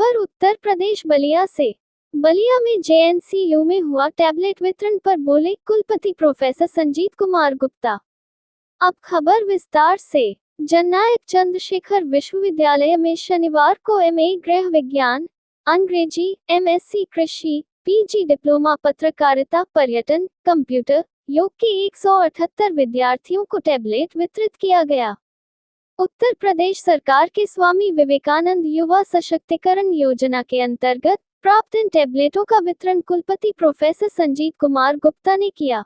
खबर उत्तर प्रदेश बलिया से। बलिया में जेएनसीयू में हुआ टैबलेट वितरण पर बोले कुलपति प्रोफेसर संजीत कुमार गुप्ता। अब खबर विस्तार से। जननायक चंद्रशेखर विश्वविद्यालय में शनिवार को एमए गृह विज्ञान, अंग्रेजी, एमएससी कृषि, पीजी डिप्लोमा पत्रकारिता, पर्यटन, कंप्यूटर, योग के 178 विद्यार्थियों को टैबलेट वितरित किया गया। उत्तर प्रदेश सरकार के स्वामी विवेकानंद युवा सशक्तिकरण योजना के अंतर्गत प्राप्त इन टैबलेटों का वितरण कुलपति प्रोफेसर संजीत कुमार गुप्ता ने किया।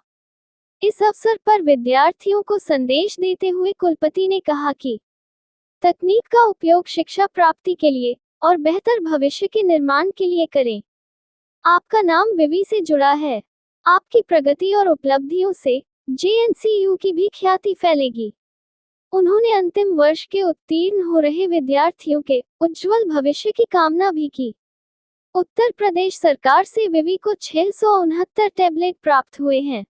इस अवसर पर विद्यार्थियों को संदेश देते हुए कुलपति ने कहा कि तकनीक का उपयोग शिक्षा प्राप्ति के लिए और बेहतर भविष्य के निर्माण के लिए करें। आपका नाम विवि से जुड़ा है। आपकी प्रगति और उपलब्धियों से जेएनसीयू की भी ख्याति फैलेगी। उन्होंने अंतिम वर्ष के उत्तीर्ण हो रहे विद्यार्थियों के उज्जवल भविष्य की कामना भी की। उत्तर प्रदेश सरकार से विवि को 669 टैबलेट प्राप्त हुए हैं,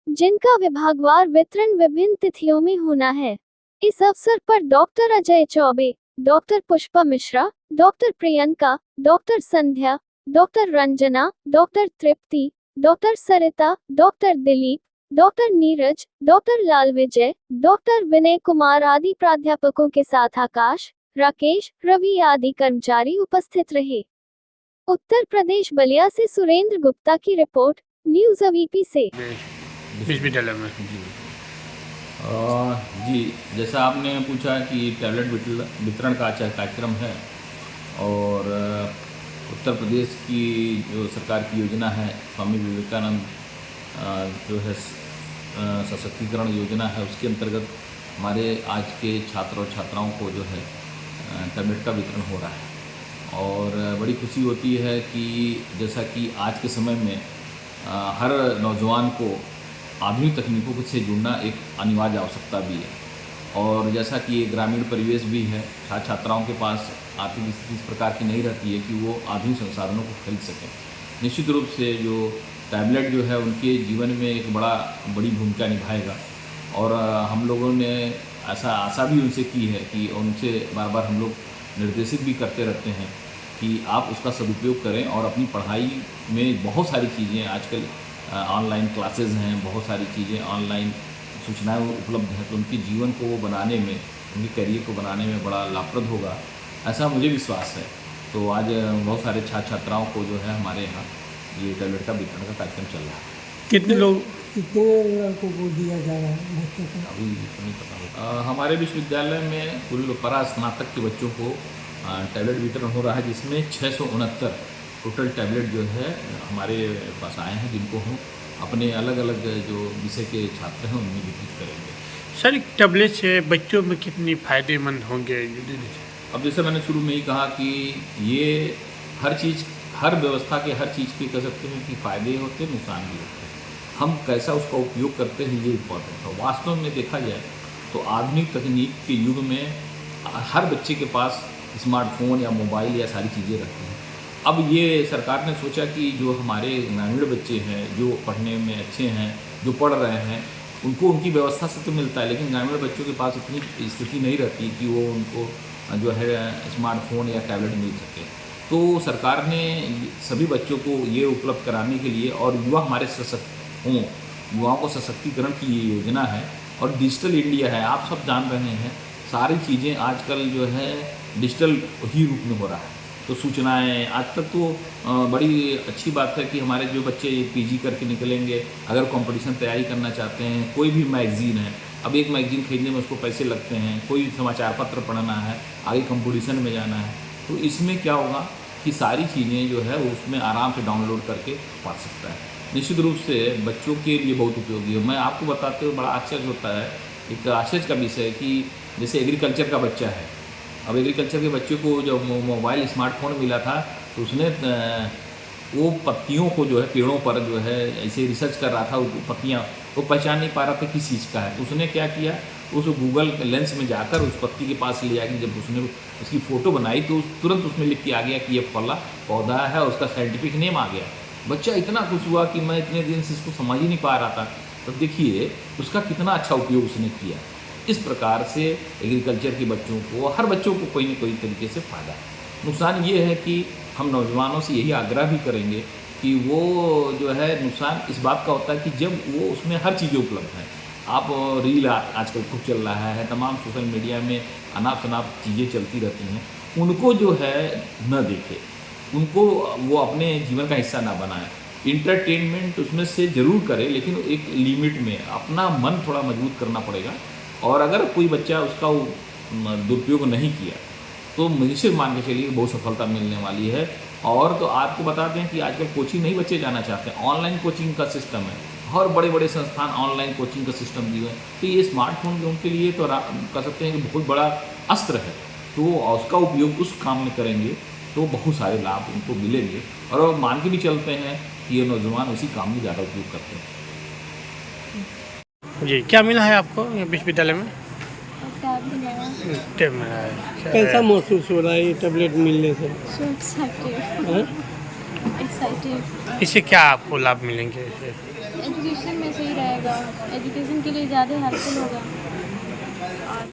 जिनका विभागवार वितरण विभिन्न तिथियों में होना है। इस अवसर पर doctor Ajay Choubey, doctor Pushpa Mishra, doctor Priyanka, doctor Sandhya, doctor Ranjana, doctor Tripti, doctor Sarita, doctor Dilip, doctor Neeraj, doctor Lal Vijay, doctor Vinay Kumar आदि प्राध्यापकों के साथ आकाश, राकेश, रवि आदि कर्मचारी उपस्थित रहे। उत्तर प्रदेश बलिया से सुरेंद्र गुप्ता की रिपोर्ट, न्यूज़ अवीपी से। विश्वविद्यालय में जी, जैसा आपने पूछा कि टैबलेट वितरण का अच्छा कार्यक्रम है और उत्तर प्रदेश की जो सरकार की योजना है स्वामी विवेकानंद जो है सशक्तिकरण योजना है, उसके अंतर्गत हमारे आज के छात्र और छात्राओं को जो है टैबलेट का वितरण हो रहा है और बड़ी खुशी होती है कि जैसा कि आज के समय में हर नौजवान को आधुनिक तकनीकों से जुड़ना एक अनिवार्य आवश्यकता भी है और जैसा कि ये ग्रामीण परिवेश भी है, छात्र छात्राओं के पास आर्थिक स्थिति इस प्रकार की नहीं रहती है कि वो आधुनिक संसाधनों को खरीद सकें। निश्चित रूप से जो टैबलेट जो है उनके जीवन में एक बड़ी भूमिका निभाएगा और हम लोगों ने ऐसा आशा भी उनसे की है कि उनसे बार बार हम लोग निर्देशित भी करते रहते हैं कि आप उसका सदुपयोग करें और अपनी पढ़ाई में बहुत सारी चीज़ें आजकल ऑनलाइन क्लासेस हैं, बहुत सारी चीज़ें ऑनलाइन सूचनाएं उपलब्ध हैं, तो उनके जीवन को बनाने में, उनके करियर को बनाने में बड़ा लाभप्रद होगा, ऐसा मुझे विश्वास है। तो आज बहुत सारे छात्र छात्राओं को जो है हमारे यहाँ ये टैबलेट का वितरण का कार्यक्रम चल रहा है। कितने लड़कों को दिया जा रहा है बच्चों को? अभी तो नहीं पता होगा। हमारे विश्वविद्यालय में कुल परा स्नातक के बच्चों को टैबलेट वितरण हो रहा है, जिसमें 669 टोटल टैबलेट जो है हमारे पास आए हैं, जिनको हम अपने अलग अलग जो विषय के छात्र हैं उनमें वितरित करेंगे। सर, टैबलेट से बच्चों में कितनी फ़ायदेमंद होंगे? अब जैसे मैंने शुरू में ही कहा कि ये हर व्यवस्था के हर चीज़ के कह सकते हैं कि फ़ायदे होते हैं, नुकसान भी होते हैं। हम कैसा उसका उपयोग करते हैं ये इम्पोर्टेंट है। वास्तव में देखा जाए तो आधुनिक तकनीक के युग में हर बच्चे के पास स्मार्टफोन या मोबाइल या सारी चीज़ें रहती हैं। अब ये सरकार ने सोचा कि जो हमारे ग्रामीण बच्चे हैं, जो पढ़ने में अच्छे हैं, जो पढ़ रहे हैं, उनको उनकी व्यवस्था से तो मिलता है, लेकिन ग्रामीण बच्चों के पास इतनी स्थिति नहीं रहती कि वो उनको जो है स्मार्टफोन या टैबलेट मिल सके। तो सरकार ने सभी बच्चों को ये उपलब्ध कराने के लिए और युवा हमारे सशक्त हों, युवाओं को सशक्तिकरण की ये योजना है और डिजिटल इंडिया है। आप सब जान रहे हैं सारी चीज़ें आजकल जो है डिजिटल ही रूप में हो रहा है। तो सूचनाएं आज तक तो बड़ी अच्छी बात है कि हमारे जो बच्चे पीजी करके निकलेंगे, अगर कंपटीशन तैयारी करना चाहते हैं, कोई भी मैगज़ीन है, अब एक मैगज़ीन खरीदने में उसको पैसे लगते हैं, कोई समाचार पत्र पढ़ना है, आगे कंपटीशन में जाना है, तो इसमें क्या होगा कि सारी चीज़ें जो है उसमें आराम से डाउनलोड करके पढ़ सकता है। निश्चित रूप से बच्चों के लिए बहुत उपयोगी है। मैं आपको बताते हुए बड़ा आश्चर्य होता है, एक आश्चर्य का विषय है कि जैसे एग्रीकल्चर का बच्चा है, अब एग्रीकल्चर के बच्चे को जब मोबाइल स्मार्टफोन मिला था तो उसने वो पत्तियों को जो है पेड़ों पर जो है ऐसे रिसर्च कर रहा था, पत्तियाँ वो पहचान नहीं पा रहा था किस चीज़ का है। तो उसने क्या किया, उस गूगल लेंस में जाकर उस पत्ती के पास ले जाकर जब उसने उसकी फ़ोटो बनाई तो तुरंत उसमें लिख के आ गया कि ये फला पौधा है, उसका साइंटिफिक नेम आ गया। बच्चा इतना खुश हुआ कि मैं इतने दिन से इसको समझ ही नहीं पा रहा था। तो देखिए उसका कितना अच्छा उपयोग उसने किया। इस प्रकार से एग्रीकल्चर के बच्चों को, हर बच्चों को कोई न कोई तरीके से फ़ायदा है। नुकसान ये है कि हम नौजवानों से यही आग्रह भी करेंगे कि वो जो है नुकसान इस बात का होता है कि जब वो उसमें हर चीज़ें उपलब्ध हैं। आप रील आजकल खूब चल रहा है, तमाम सोशल मीडिया में अनाप शनाप चीज़ें चलती रहती हैं, उनको जो है न देखे, उनको वो अपने जीवन का हिस्सा ना बनाए। इंटरटेनमेंट उसमें से ज़रूर करे, लेकिन एक लिमिट में अपना मन थोड़ा मजबूत करना पड़ेगा। और अगर कोई बच्चा उसका दुरुपयोग नहीं किया तो मुझसे मान के चलिए बहुत सफलता मिलने वाली है। और तो आपको बता दें कि आजकल कोचिंग नहीं बच्चे जाना चाहते हैं, ऑनलाइन कोचिंग का सिस्टम है, और बड़े बड़े संस्थान ऑनलाइन कोचिंग का सिस्टम दिए हैं। तो ये स्मार्टफोन उनके लिए तो कह सकते हैं कि बहुत बड़ा अस्त्र है, तो उसका उपयोग उस काम में करेंगे तो बहुत सारे लाभ उनको मिलेंगे। और मान के भी चलते हैं कि ये नौजवान उसी काम में ज़्यादा उपयोग करते हैं। जी, क्या मिला है आपको ये विश्वविद्यालय में? टैब मिला, टैब मिला है। कैसा महसूस हो रहा है ये टैबलेट मिलने से? सो एक्साइटेड, हाँ? एक्साइटेड। इससे क्या आपको लाभ मिलेंगे? इससे एजुकेशन में सही रहेगा, एजुकेशन के लिए ज़्यादा हेल्पफुल होगा।